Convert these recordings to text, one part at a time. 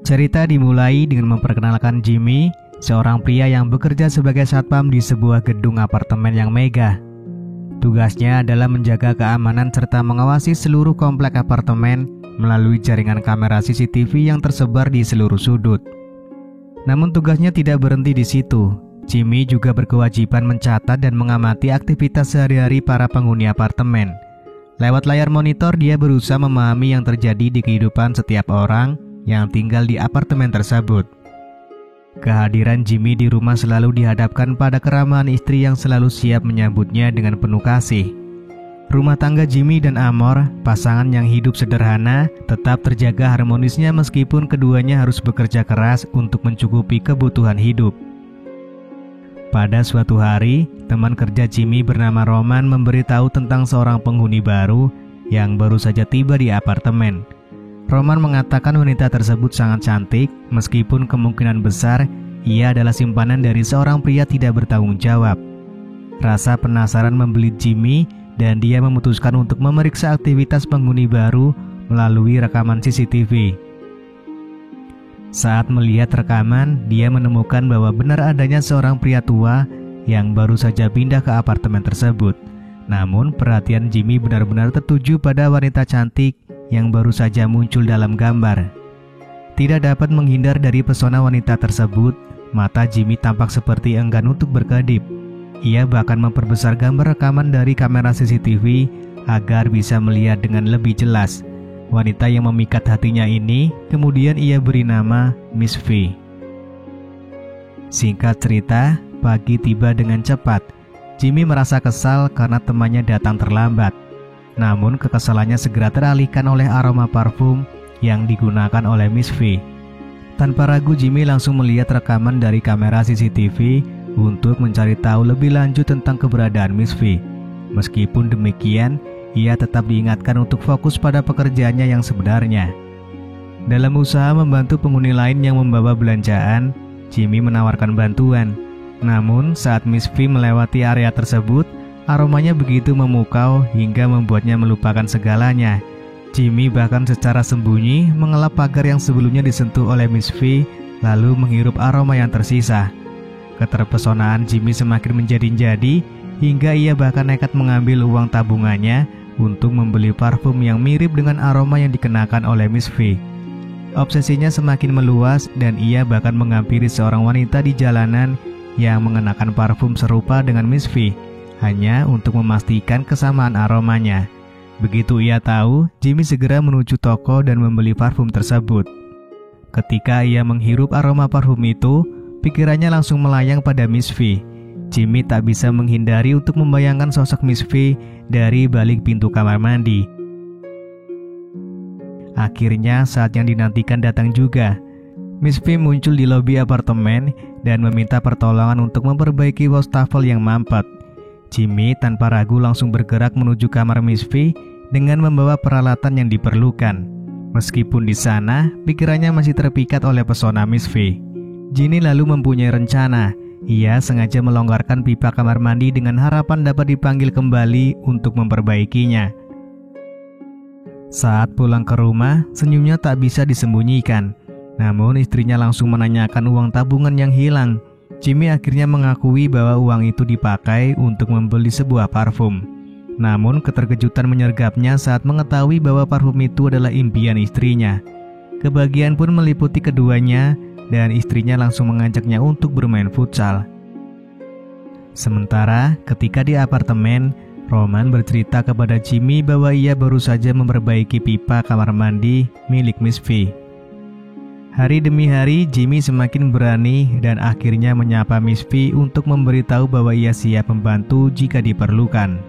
Cerita dimulai dengan memperkenalkan Jimmy, seorang pria yang bekerja sebagai satpam di sebuah gedung apartemen yang megah. Tugasnya adalah menjaga keamanan serta mengawasi seluruh komplek apartemen melalui jaringan kamera CCTV yang tersebar di seluruh sudut. Namun tugasnya tidak berhenti di situ. Jimmy juga berkewajiban mencatat dan mengamati aktivitas sehari-hari para penghuni apartemen. Lewat layar monitor, dia berusaha memahami yang terjadi di kehidupan setiap orang yang tinggal di apartemen tersebut. Kehadiran Jimmy di rumah selalu dihadapkan pada keramahan istri yang selalu siap menyambutnya dengan penuh kasih. Rumah tangga Jimmy dan Amor, pasangan yang hidup sederhana, tetap terjaga harmonisnya meskipun keduanya harus bekerja keras untuk mencukupi kebutuhan hidup. Pada suatu hari, teman kerja Jimmy bernama Roman memberitahu tentang seorang penghuni baru yang baru saja tiba di apartemen. Roman mengatakan wanita tersebut sangat cantik, meskipun kemungkinan besar ia adalah simpanan dari seorang pria tidak bertanggung jawab. Rasa penasaran membelit Jimmy dan dia memutuskan untuk memeriksa aktivitas penghuni baru melalui rekaman CCTV. Saat melihat rekaman, dia menemukan bahwa benar adanya seorang pria tua yang baru saja pindah ke apartemen tersebut. Namun perhatian Jimmy benar-benar tertuju pada wanita cantik yang baru saja muncul dalam gambar. Tidak dapat menghindar dari pesona wanita tersebut, mata Jimmy tampak seperti enggan untuk berkedip. Ia bahkan memperbesar gambar rekaman dari kamera CCTV agar bisa melihat dengan lebih jelas. Wanita yang memikat hatinya ini kemudian ia beri nama Miss V. Singkat cerita, pagi tiba dengan cepat. Jimmy merasa kesal karena temannya datang terlambat. Namun kekesalannya segera teralihkan oleh aroma parfum yang digunakan oleh Miss V. Tanpa ragu, Jimmy langsung melihat rekaman dari kamera CCTV untuk mencari tahu lebih lanjut tentang keberadaan Miss V. Meskipun demikian, ia tetap diingatkan untuk fokus pada pekerjaannya yang sebenarnya. Dalam usaha membantu penghuni lain yang membawa belanjaan, Jimmy menawarkan bantuan. Namun saat Miss V melewati area tersebut, aromanya begitu memukau hingga membuatnya melupakan segalanya. Jimmy bahkan secara sembunyi mengelap pagar yang sebelumnya disentuh oleh Miss V, lalu menghirup aroma yang tersisa. Keterpesonaan Jimmy semakin menjadi-jadi, hingga ia bahkan nekat mengambil uang tabungannya untuk membeli parfum yang mirip dengan aroma yang dikenakan oleh Miss V. Obsesinya semakin meluas dan ia bahkan menghampiri seorang wanita di jalanan yang mengenakan parfum serupa dengan Miss V, hanya untuk memastikan kesamaan aromanya. Begitu ia tahu, Jimmy segera menuju toko dan membeli parfum tersebut. Ketika ia menghirup aroma parfum itu, pikirannya langsung melayang pada Miss V. Jimmy tak bisa menghindari untuk membayangkan sosok Miss V dari balik pintu kamar mandi. Akhirnya saat yang dinantikan datang juga. Miss V muncul di lobi apartemen dan meminta pertolongan untuk memperbaiki wastafel yang mampet. Jimmy tanpa ragu langsung bergerak menuju kamar Miss V dengan membawa peralatan yang diperlukan. Meskipun di sana, pikirannya masih terpikat oleh pesona Miss V. Jimmy lalu mempunyai rencana. Ia sengaja melonggarkan pipa kamar mandi dengan harapan dapat dipanggil kembali untuk memperbaikinya. Saat pulang ke rumah, senyumnya tak bisa disembunyikan. Namun istrinya langsung menanyakan uang tabungan yang hilang. Jimmy akhirnya mengakui bahwa uang itu dipakai untuk membeli sebuah parfum. Namun keterkejutan menyergapnya saat mengetahui bahwa parfum itu adalah impian istrinya. Kebahagiaan pun meliputi keduanya dan istrinya langsung mengajaknya untuk bermain futsal. Sementara ketika di apartemen, Roman bercerita kepada Jimmy bahwa ia baru saja memperbaiki pipa kamar mandi milik Miss V. Hari demi hari, Jimmy semakin berani dan akhirnya menyapa Miss V untuk memberitahu bahwa ia siap membantu jika diperlukan.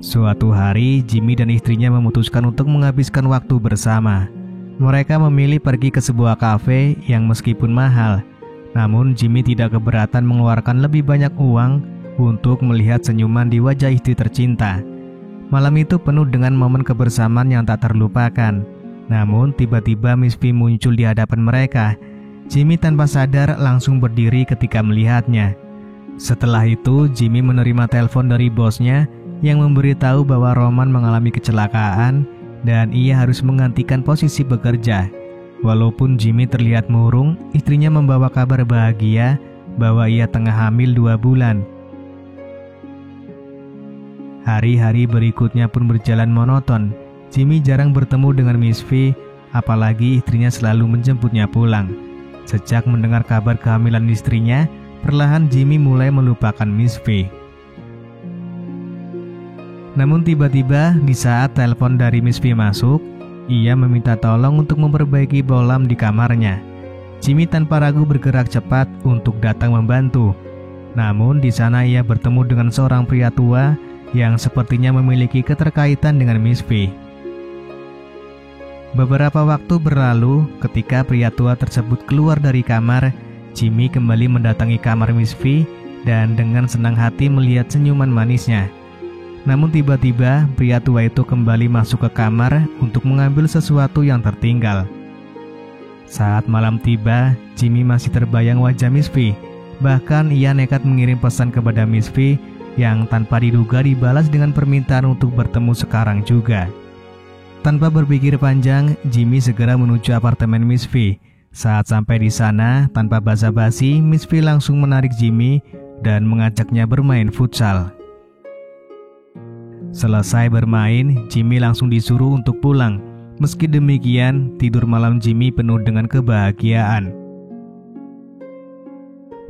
Suatu hari, Jimmy dan istrinya memutuskan untuk menghabiskan waktu bersama. Mereka memilih pergi ke sebuah kafe yang meskipun mahal, namun Jimmy tidak keberatan mengeluarkan lebih banyak uang untuk melihat senyuman di wajah istri tercinta. Malam itu penuh dengan momen kebersamaan yang tak terlupakan. Namun tiba-tiba Miss V muncul di hadapan mereka. Jimmy tanpa sadar langsung berdiri ketika melihatnya. Setelah itu Jimmy menerima telepon dari bosnya yang memberitahu bahwa Roman mengalami kecelakaan dan ia harus menggantikan posisi bekerja. Walaupun Jimmy terlihat murung, istrinya membawa kabar bahagia bahwa ia tengah hamil 2 bulan. Hari-hari berikutnya pun berjalan monoton. Jimmy jarang bertemu dengan Miss V, apalagi istrinya selalu menjemputnya pulang. Sejak mendengar kabar kehamilan istrinya, perlahan Jimmy mulai melupakan Miss V. Namun tiba-tiba di saat telepon dari Miss V masuk, ia meminta tolong untuk memperbaiki bohlam di kamarnya. Jimmy tanpa ragu bergerak cepat untuk datang membantu. Namun di sana ia bertemu dengan seorang pria tua yang sepertinya memiliki keterkaitan dengan Miss V. Beberapa waktu berlalu, ketika pria tua tersebut keluar dari kamar, Jimmy kembali mendatangi kamar Miss V dan dengan senang hati melihat senyuman manisnya. Namun tiba-tiba pria tua itu kembali masuk ke kamar untuk mengambil sesuatu yang tertinggal. Saat malam tiba, Jimmy masih terbayang wajah Miss V. Bahkan ia nekat mengirim pesan kepada Miss V yang tanpa diduga dibalas dengan permintaan untuk bertemu sekarang juga. Tanpa berpikir panjang, Jimmy segera menuju apartemen Miss V. Saat sampai di sana, tanpa basa-basi, Miss V langsung menarik Jimmy dan mengajaknya bermain futsal. Selesai bermain, Jimmy langsung disuruh untuk pulang. Meski demikian, tidur malam Jimmy penuh dengan kebahagiaan.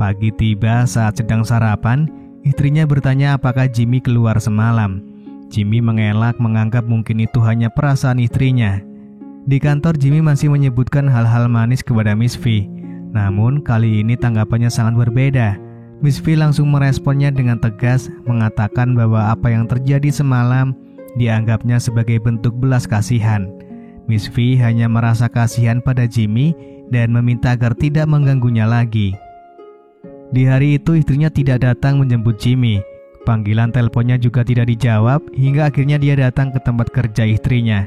Pagi tiba saat sedang sarapan, istrinya bertanya apakah Jimmy keluar semalam. Jimmy mengelak menganggap mungkin itu hanya perasaan istrinya. Di kantor, Jimmy masih menyebutkan hal-hal manis kepada Miss V. Namun kali ini tanggapannya sangat berbeda. Miss V langsung meresponnya dengan tegas, mengatakan bahwa apa yang terjadi semalam dianggapnya sebagai bentuk belas kasihan. Miss V hanya merasa kasihan pada Jimmy dan meminta agar tidak mengganggunya lagi. Di hari itu istrinya tidak datang menjemput Jimmy. Panggilan teleponnya juga tidak dijawab hingga akhirnya dia datang ke tempat kerja istrinya.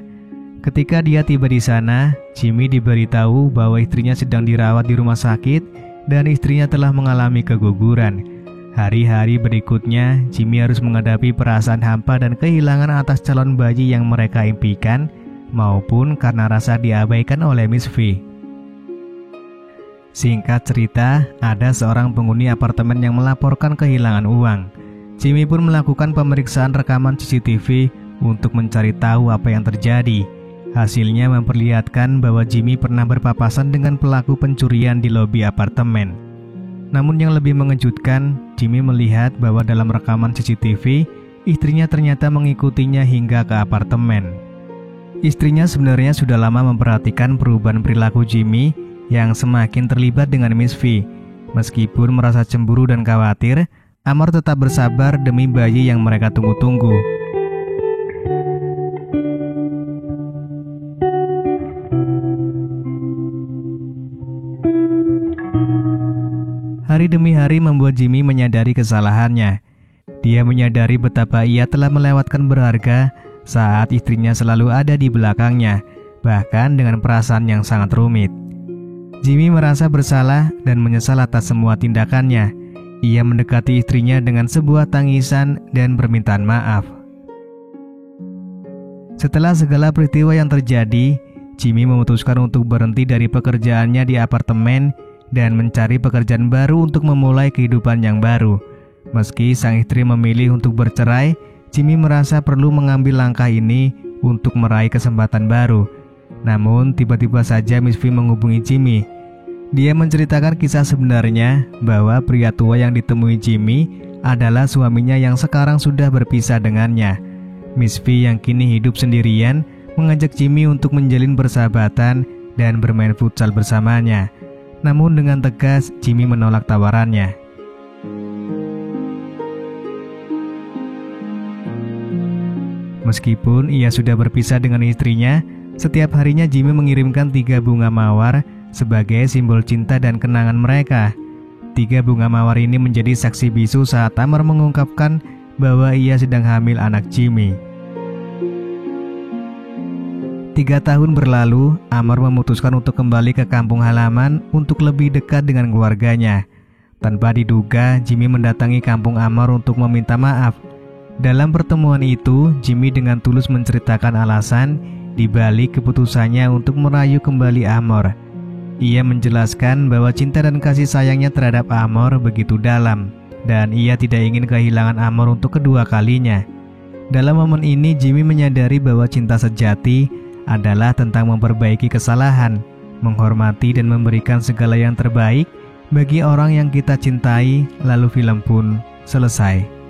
Ketika dia tiba di sana, Jimmy diberitahu bahwa istrinya sedang dirawat di rumah sakit dan istrinya telah mengalami keguguran. Hari-hari berikutnya, Jimmy harus menghadapi perasaan hampa dan kehilangan atas calon bayi yang mereka impikan, maupun karena rasa diabaikan oleh Miss V. Singkat cerita, ada seorang penghuni apartemen yang melaporkan kehilangan uang. Jimmy pun melakukan pemeriksaan rekaman CCTV untuk mencari tahu apa yang terjadi. Hasilnya memperlihatkan bahwa Jimmy pernah berpapasan dengan pelaku pencurian di lobi apartemen. Namun yang lebih mengejutkan, Jimmy melihat bahwa dalam rekaman CCTV, istrinya ternyata mengikutinya hingga ke apartemen. Istrinya sebenarnya sudah lama memperhatikan perubahan perilaku Jimmy yang semakin terlibat dengan Miss V. Meskipun merasa cemburu dan khawatir, Amar tetap bersabar demi bayi yang mereka tunggu-tunggu. Hari demi hari membuat Jimmy menyadari kesalahannya. Dia menyadari betapa ia telah melewatkan berharga saat istrinya selalu ada di belakangnya, bahkan dengan perasaan yang sangat rumit. Jimmy merasa bersalah dan menyesal atas semua tindakannya. Ia mendekati istrinya dengan sebuah tangisan dan permintaan maaf. Setelah segala peristiwa yang terjadi, Jimmy memutuskan untuk berhenti dari pekerjaannya di apartemen dan mencari pekerjaan baru untuk memulai kehidupan yang baru. Meski sang istri memilih untuk bercerai, Jimmy merasa perlu mengambil langkah ini untuk meraih kesempatan baru. Namun tiba-tiba saja Miss V menghubungi Jimmy. Dia menceritakan kisah sebenarnya bahwa pria tua yang ditemui Jimmy adalah suaminya yang sekarang sudah berpisah dengannya. Miss V yang kini hidup sendirian mengajak Jimmy untuk menjalin persahabatan dan bermain futsal bersamanya. Namun dengan tegas, Jimmy menolak tawarannya. Meskipun ia sudah berpisah dengan istrinya, setiap harinya Jimmy mengirimkan 3 bunga mawar sebagai simbol cinta dan kenangan mereka. 3 bunga mawar ini menjadi saksi bisu saat Amar mengungkapkan bahwa ia sedang hamil anak Jimmy. 3 tahun berlalu, Amar memutuskan untuk kembali ke kampung halaman untuk lebih dekat dengan keluarganya. Tanpa diduga, Jimmy mendatangi kampung Amar untuk meminta maaf. Dalam pertemuan itu, Jimmy dengan tulus menceritakan alasan di balik keputusannya untuk merayu kembali Amor. Ia menjelaskan bahwa cinta dan kasih sayangnya terhadap Amor begitu dalam, dan ia tidak ingin kehilangan Amor untuk kedua kalinya. Dalam momen ini, Jimmy menyadari bahwa cinta sejati adalah tentang memperbaiki kesalahan, menghormati dan memberikan segala yang terbaik bagi orang yang kita cintai, lalu film pun selesai.